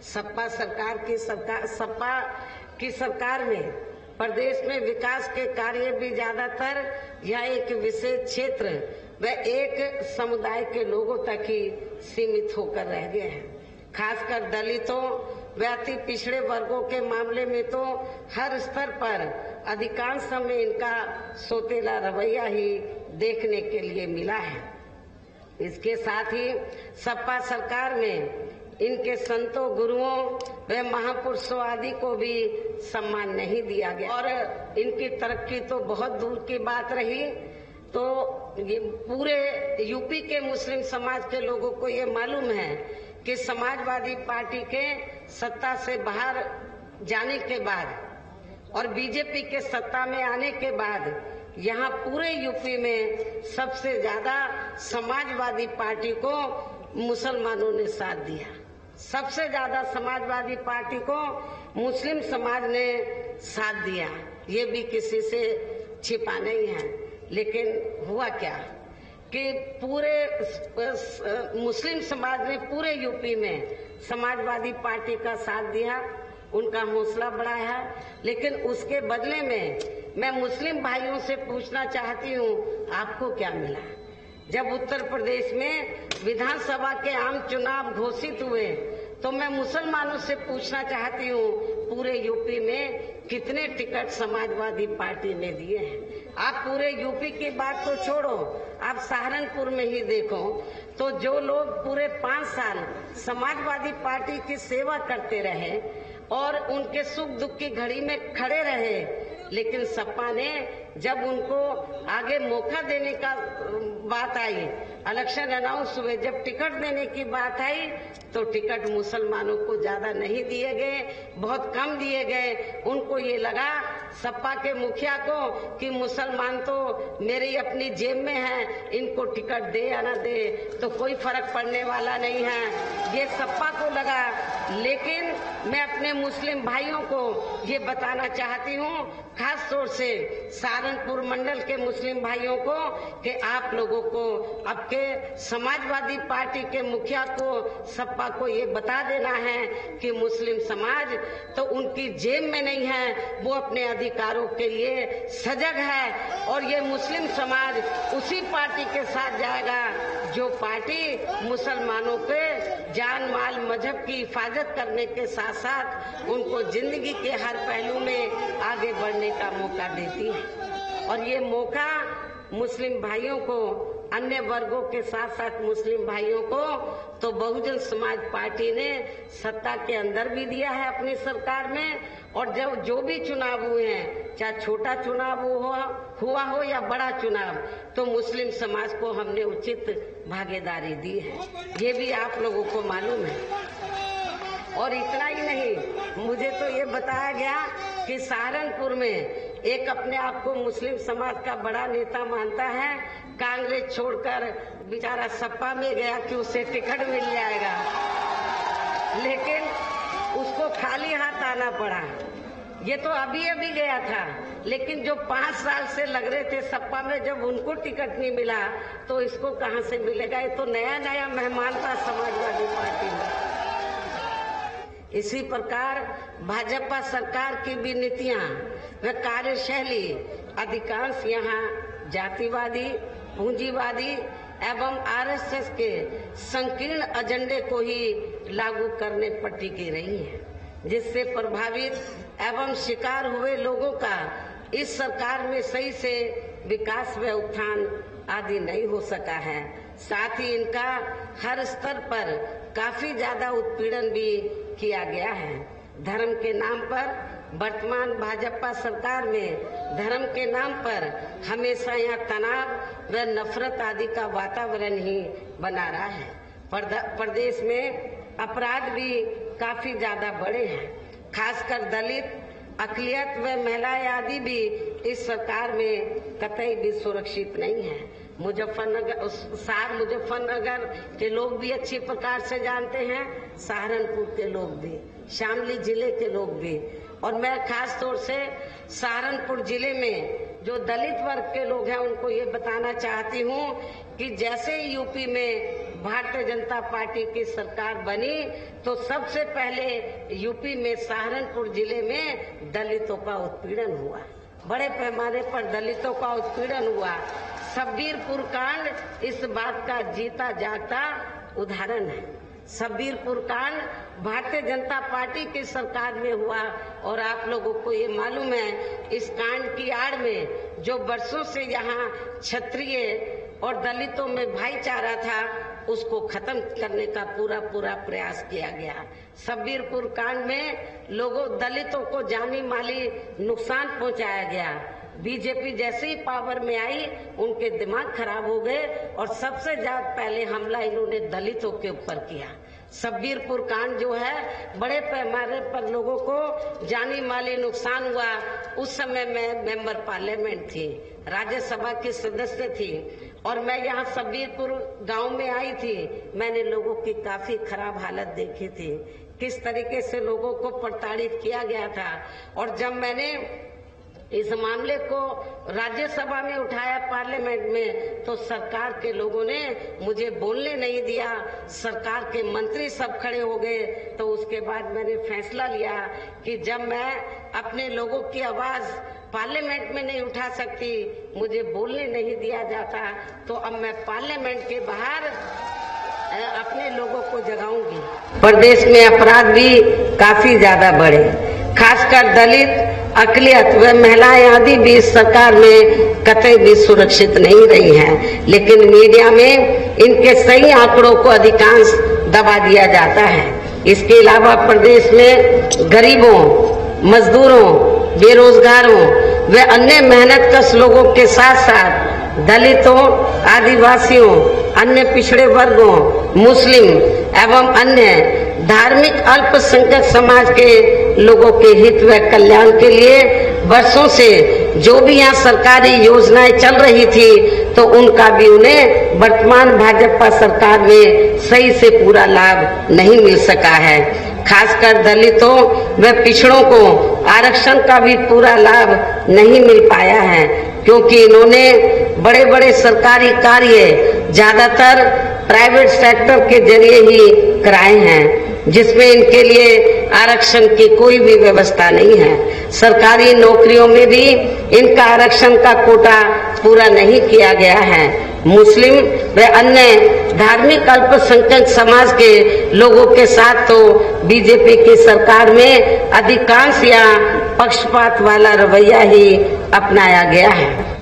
सपा की सरकार में प्रदेश में विकास के कार्य भी ज्यादातर या एक विशेष क्षेत्र व एक समुदाय के लोगों तक ही सीमित होकर रह गए हैं। खासकर दलितों व अति पिछड़े वर्गों के मामले में तो हर स्तर पर अधिकांश समय इनका सोतेला रवैया ही देखने के लिए मिला है। इसके साथ ही सपा सरकार में इनके संतों, गुरुओं व महापुरुषों आदि को भी सम्मान नहीं दिया गया और इनकी तरक्की तो बहुत दूर की बात रही। तो ये पूरे यूपी के मुस्लिम समाज के लोगों को ये मालूम है कि समाजवादी पार्टी के सत्ता से बाहर जाने के बाद और बीजेपी के सत्ता में आने के बाद यहाँ पूरे यूपी में सबसे ज्यादा समाजवादी पार्टी को मुसलमानों ने साथ दिया। सबसे ज्यादा समाजवादी पार्टी को मुस्लिम समाज ने साथ दिया, ये भी किसी से छिपा नहीं है। लेकिन हुआ क्या कि पूरे मुस्लिम समाज ने पूरे यूपी में समाजवादी पार्टी का साथ दिया, उनका हौसला बढ़ाया। लेकिन उसके बदले में मैं मुस्लिम भाइयों से पूछना चाहती हूँ, आपको क्या मिला? जब उत्तर प्रदेश में विधानसभा के आम चुनाव घोषित हुए तो मैं मुसलमानों से पूछना चाहती हूँ, पूरे यूपी में कितने टिकट समाजवादी पार्टी ने दिए हैं? आप पूरे यूपी की बात तो छोड़ो, आप सहारनपुर में ही देखो तो जो लोग पूरे 5 साल समाजवादी पार्टी की सेवा करते रहे और उनके सुख दुख की घड़ी में खड़े रहे, लेकिन सपा ने जब उनको आगे मौका देने का बात आई, इलेक्शन अनाउंस हुए, जब टिकट देने की बात आई तो टिकट मुसलमानों को ज्यादा नहीं दिए गए, बहुत कम दिए गए। उनको ये लगा सपा के मुखिया को कि मुसलमान तो मेरी अपनी जेब में है, इनको टिकट दे या न दे तो कोई फर्क पड़ने वाला नहीं है, ये सपा को लगा। लेकिन मैं अपने मुस्लिम भाइयों को ये बताना चाहती हूँ, खास तौर से सहारनपुर मंडल के मुस्लिम भाइयों को, कि आप लोगों को आपके समाजवादी पार्टी के मुखिया को, सपा को ये बता देना है कि मुस्लिम समाज तो उनकी जेब में नहीं है, वो अपने अधिकारों के लिए सजग है और ये मुस्लिम समाज उसी पार्टी के साथ जाएगा जो पार्टी मुसलमानों के जान माल मजहब की हिफाजत करने के साथ साथ उनको जिंदगी के हर पहलू में आगे बढ़ने का मौका देती है। और ये मौका मुस्लिम भाइयों को, अन्य वर्गों के साथ साथ मुस्लिम भाइयों को तो बहुजन समाज पार्टी ने सत्ता के अंदर भी दिया है अपनी सरकार में। और जब जो भी चुनाव हुए हैं, चाहे छोटा चुनाव हुआ हो या बड़ा चुनाव, तो मुस्लिम समाज को हमने उचित भागीदारी दी है, ये भी आप लोगों को मालूम है। और इतना ही नहीं, मुझे तो ये बताया गया कि सहारनपुर में एक अपने आप को मुस्लिम समाज का बड़ा नेता मानता है, कांग्रेस छोड़कर बेचारा सपा में गया कि उसे टिकट मिल जाएगा, लेकिन उसको खाली हाथ आना पड़ा। ये तो अभी अभी गया था, लेकिन जो 5 साल से लग रहे थे सपा में, जब उनको टिकट नहीं मिला तो इसको कहां से मिलेगा? ये तो नया नया मेहमान था समाजवादी पार्टी में। इसी प्रकार भाजपा सरकार की भी नीतियां व कार्यशैली अधिकांश यहाँ जातिवादी, पूंजीवादी एवं आरएसएस के संकीर्ण एजेंडे को ही लागू करने पर टिकी रही है, जिससे प्रभावित एवं शिकार हुए लोगों का इस सरकार में सही से विकास व उत्थान आदि नहीं हो सका है। साथ ही इनका हर स्तर पर काफी ज्यादा उत्पीड़न भी किया गया है। धर्म के नाम पर वर्तमान भाजपा सरकार में धर्म के नाम पर हमेशा यहाँ तनाव व नफरत आदि का वातावरण ही बना रहा है। प्रदेश में अपराध भी काफी ज्यादा बढ़े हैं, खासकर दलित, अकलियत व महिलाएं आदि भी इस सरकार में कतई भी सुरक्षित नहीं है। मुजफ्फरनगर के लोग भी अच्छी प्रकार से जानते हैं, सहारनपुर के लोग भी, शामली जिले के लोग भी। और मैं खास तौर से सहारनपुर जिले में जो दलित वर्ग के लोग हैं उनको ये बताना चाहती हूँ कि जैसे यूपी में भारतीय जनता पार्टी की सरकार बनी तो सबसे पहले यूपी में सहारनपुर जिले में दलितों का उत्पीड़न हुआ। बड़े पैमाने पर दलितों का उत्पीड़न हुआ। शब्बीरपुर कांड इस बात का जीता जागता उदाहरण है। शब्बीरपुर कांड भारतीय जनता पार्टी की सरकार में हुआ और आप लोगों को ये मालूम है, इस कांड की आड़ में जो वर्षों से यहाँ क्षत्रिय और दलितों में भाईचारा था, उसको खत्म करने का पूरा प्रयास किया गया। शब्बीरपुर कांड में लोगों दलितों को जानी माली नुकसान पहुंचाया गया। बीजेपी जैसे ही पावर में आई, उनके दिमाग खराब हो गए और सबसे ज्यादा पहले हमला इन्होंने दलितों के ऊपर किया। शब्बीरपुर कांड जो है, बड़े पैमाने पर लोगों को जानी माली नुकसान हुआ। उस समय मैं मेंबर पार्लियामेंट थी, राज्यसभा की सदस्य थी और मैं यहाँ शब्बीरपुर गांव में आई थी। मैंने लोगों की काफी खराब हालत देखी थी, किस तरीके से लोगों को प्रताड़ित किया गया था। और जब मैंने इस मामले को राज्यसभा में उठाया पार्लियामेंट में, तो सरकार के लोगों ने मुझे बोलने नहीं दिया। सरकार के मंत्री सब खड़े हो गए। तो उसके बाद मैंने फैसला लिया कि जब मैं अपने लोगों की आवाज पार्लियामेंट में नहीं उठा सकती, मुझे बोलने नहीं दिया जाता, तो अब मैं पार्लियामेंट के बाहर अपने लोगों को जगाऊंगी। प्रदेश में अपराध भी काफी ज्यादा बढ़े, खासकर दलित, अकलियत व महिलाएं आदि भी इस सरकार में कतई भी सुरक्षित नहीं रही हैं। लेकिन मीडिया में इनके सही आंकड़ों को अधिकांश दबा दिया जाता है। इसके अलावा प्रदेश में गरीबों, मजदूरों, बेरोजगारों व अन्य मेहनतकश लोगों के साथ साथ दलितों, आदिवासियों, अन्य पिछड़े वर्गों, मुस्लिम एवं अन्य धार्मिक अल्पसंख्यक समाज के लोगों के हित व कल्याण के लिए वर्षों से जो भी यहाँ सरकारी योजनाएं चल रही थी, तो उनका भी उन्हें वर्तमान भाजपा सरकार में सही से पूरा लाभ नहीं मिल सका है। खासकर दलितों व पिछड़ों को आरक्षण का भी पूरा लाभ नहीं मिल पाया है, क्योंकि इन्होंने बड़े बड़े सरकारी कार्य ज्यादातर प्राइवेट सेक्टर के जरिए ही कराए हैं, जिसमें इनके लिए आरक्षण की कोई भी व्यवस्था नहीं है। सरकारी नौकरियों में भी इनका आरक्षण का कोटा पूरा नहीं किया गया है। मुस्लिम व अन्य धार्मिक अल्पसंख्यक समाज के लोगों के साथ तो बीजेपी की सरकार में अधिकांश या पक्षपात वाला रवैया ही अपनाया गया है।